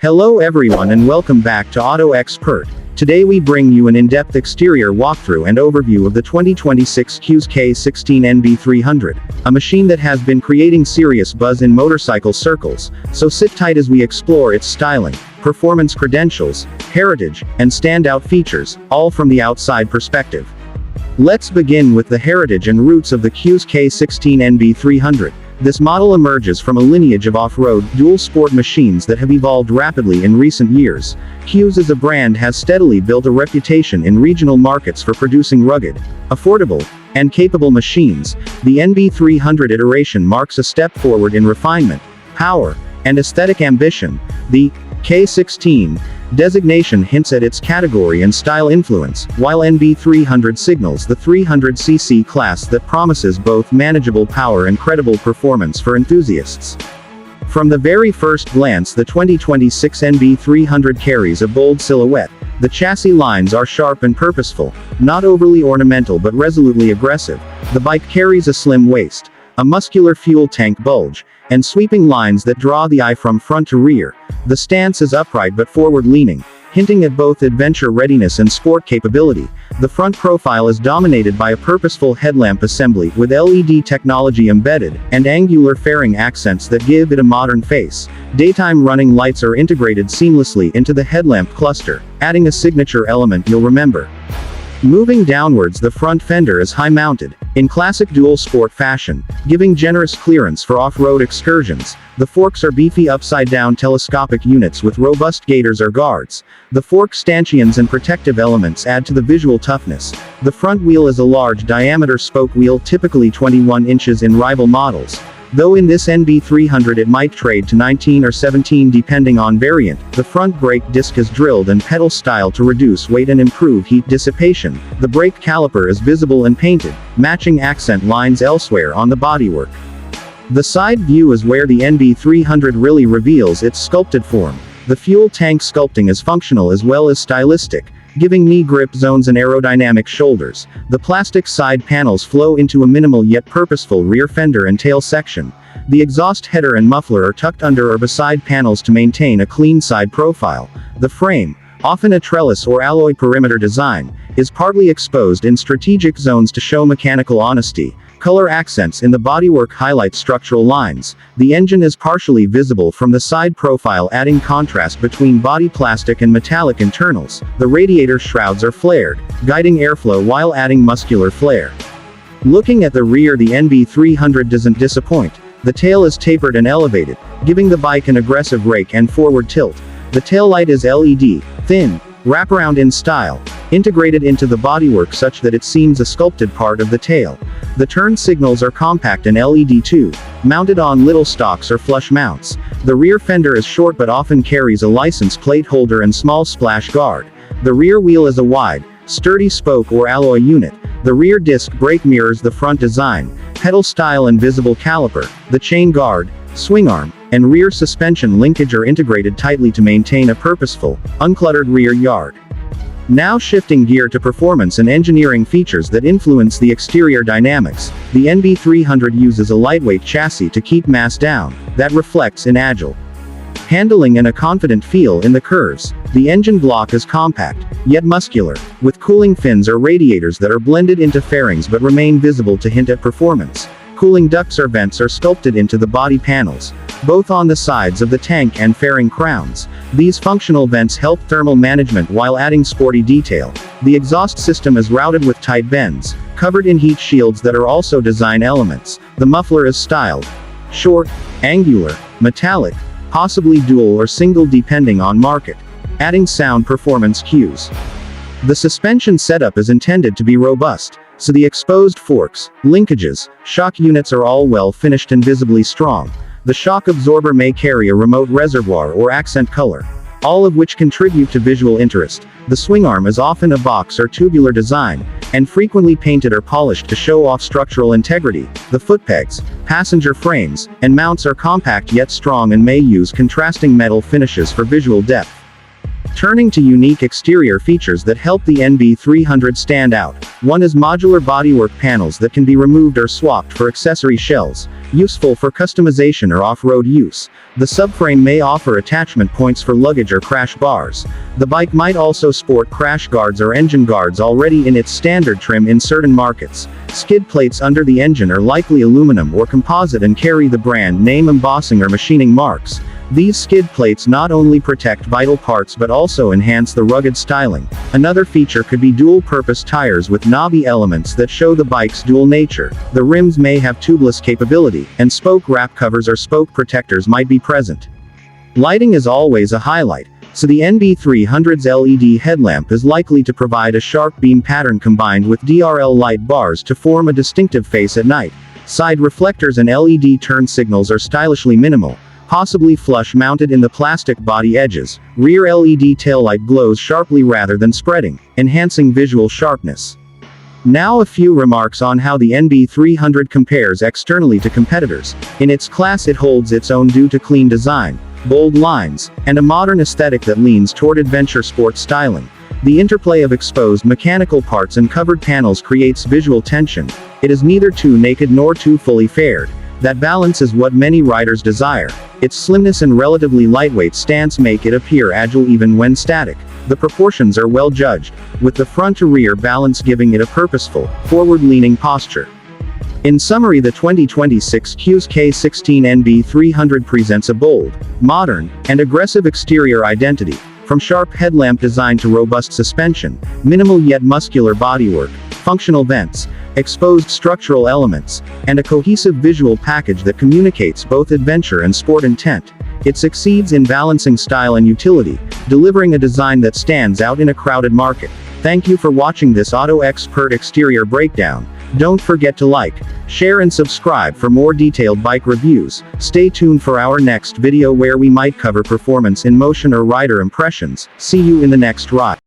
Hello everyone and welcome back to Auto Expert. Today we bring you an in-depth exterior walkthrough and overview of the 2026 KEWS K16 NB300, a machine that has been creating serious buzz in motorcycle circles, so sit tight as we explore its styling, performance credentials, heritage, and standout features, all from the outside perspective. Let's begin with the heritage and roots of the KEWS K16 NB300. This model emerges from a lineage of off-road, dual-sport machines that have evolved rapidly in recent years. KEWS as a brand has steadily built a reputation in regional markets for producing rugged, affordable, and capable machines. The NB300 iteration marks a step forward in refinement, power, and aesthetic ambition. The K16 designation hints at its category and style influence, while NB300 signals the 300cc class that promises both manageable power and credible performance for enthusiasts. From the very first glance, the 2026 NB300 carries a bold silhouette. The chassis lines are sharp and purposeful, not overly ornamental but resolutely aggressive. The bike carries a slim waist, a muscular fuel tank bulge, and sweeping lines that draw the eye from front to rear. The stance is upright but forward-leaning, hinting at both adventure readiness and sport capability. The front profile is dominated by a purposeful headlamp assembly with LED technology embedded, and angular fairing accents that give it a modern face. Daytime running lights are integrated seamlessly into the headlamp cluster, adding a signature element you'll remember. Moving downwards, the front fender is high-mounted, in classic dual-sport fashion, giving generous clearance for off-road excursions. The forks are beefy upside-down telescopic units with robust gaiters or guards. The fork stanchions and protective elements add to the visual toughness. The front wheel is a large diameter spoke wheel, typically 21 inches in rival models, though in this NB300 it might trade to 19 or 17 depending on variant. The front brake disc is drilled and pedal style to reduce weight and improve heat dissipation. The brake caliper is visible and painted, matching accent lines elsewhere on the bodywork. The side view is where the NB300 really reveals its sculpted form. The fuel tank sculpting is functional as well as stylistic, giving knee grip zones and aerodynamic shoulders. The plastic side panels flow into a minimal yet purposeful rear fender and tail section. The exhaust header and muffler are tucked under or beside panels to maintain a clean side profile. The frame, often a trellis or alloy perimeter design, is partly exposed in strategic zones to show mechanical honesty. Color accents in the bodywork highlight structural lines. The engine is partially visible from the side profile, adding contrast between body plastic and metallic internals. The radiator shrouds are flared, guiding airflow while adding muscular flair. Looking at the rear, the NB300 doesn't disappoint. The tail is tapered and elevated, giving the bike an aggressive rake and forward tilt. The taillight is LED, thin, wraparound in style, integrated into the bodywork such that it seems a sculpted part of the tail. The turn signals are compact and LED too, mounted on little stalks or flush mounts. The rear fender is short but often carries a license plate holder and small splash guard. The rear wheel is a wide, sturdy spoke or alloy unit. The rear disc brake mirrors the front design. Pedal style and visible caliper. The chain guard, swing arm, and rear suspension linkage are integrated tightly to maintain a purposeful, uncluttered rear yard. Now shifting gear to performance and engineering features that influence the exterior dynamics, the NB300 uses a lightweight chassis to keep mass down, that reflects in agile handling and a confident feel in the curves. The engine block is compact, yet muscular, with cooling fins or radiators that are blended into fairings but remain visible to hint at performance. Cooling ducts or vents are sculpted into the body panels, both on the sides of the tank and fairing crowns. These functional vents help thermal management while adding sporty detail. The exhaust system is routed with tight bends, covered in heat shields that are also design elements. The muffler is styled short, angular, metallic, possibly dual or single depending on market, adding sound performance cues. The suspension setup is intended to be robust, so the exposed forks, linkages, shock units are all well finished and visibly strong. The shock absorber may carry a remote reservoir or accent color, all of which contribute to visual interest. The swing arm is often a box or tubular design, and frequently painted or polished to show off structural integrity. The foot pegs, passenger frames, and mounts are compact yet strong and may use contrasting metal finishes for visual depth. Turning to unique exterior features that help the NB300 stand out. One is modular bodywork panels that can be removed or swapped for accessory shells, useful for customization or off-road use. The subframe may offer attachment points for luggage or crash bars. The bike might also sport crash guards or engine guards already in its standard trim in certain markets. Skid plates under the engine are likely aluminum or composite and carry the brand name embossing or machining marks. These skid plates not only protect vital parts but also enhance the rugged styling. Another feature could be dual-purpose tires with knobby elements that show the bike's dual nature. The rims may have tubeless capability, and spoke wrap covers or spoke protectors might be present. Lighting is always a highlight, so the NB300's LED headlamp is likely to provide a sharp beam pattern combined with DRL light bars to form a distinctive face at night. Side reflectors and LED turn signals are stylishly minimal, possibly flush-mounted in the plastic body edges. Rear LED taillight glows sharply rather than spreading, enhancing visual sharpness. Now a few remarks on how the NB300 compares externally to competitors. In its class it holds its own due to clean design, bold lines, and a modern aesthetic that leans toward adventure sport styling. The interplay of exposed mechanical parts and covered panels creates visual tension. It is neither too naked nor too fully faired. That balance is what many riders desire. Its slimness and relatively lightweight stance make it appear agile even when static. The proportions are well judged, with the front-to-rear balance giving it a purposeful, forward-leaning posture. In summary, the 2026 KEWS K16 NB300 presents a bold, modern, and aggressive exterior identity. From sharp headlamp design to robust suspension, minimal yet muscular bodywork, functional vents, exposed structural elements, and a cohesive visual package that communicates both adventure and sport intent, it succeeds in balancing style and utility, delivering a design that stands out in a crowded market. Thank you for watching this Auto Expert exterior breakdown. Don't forget to like, share and subscribe for more detailed bike reviews. Stay tuned for our next video where we might cover performance in motion or rider impressions. See you in the next ride.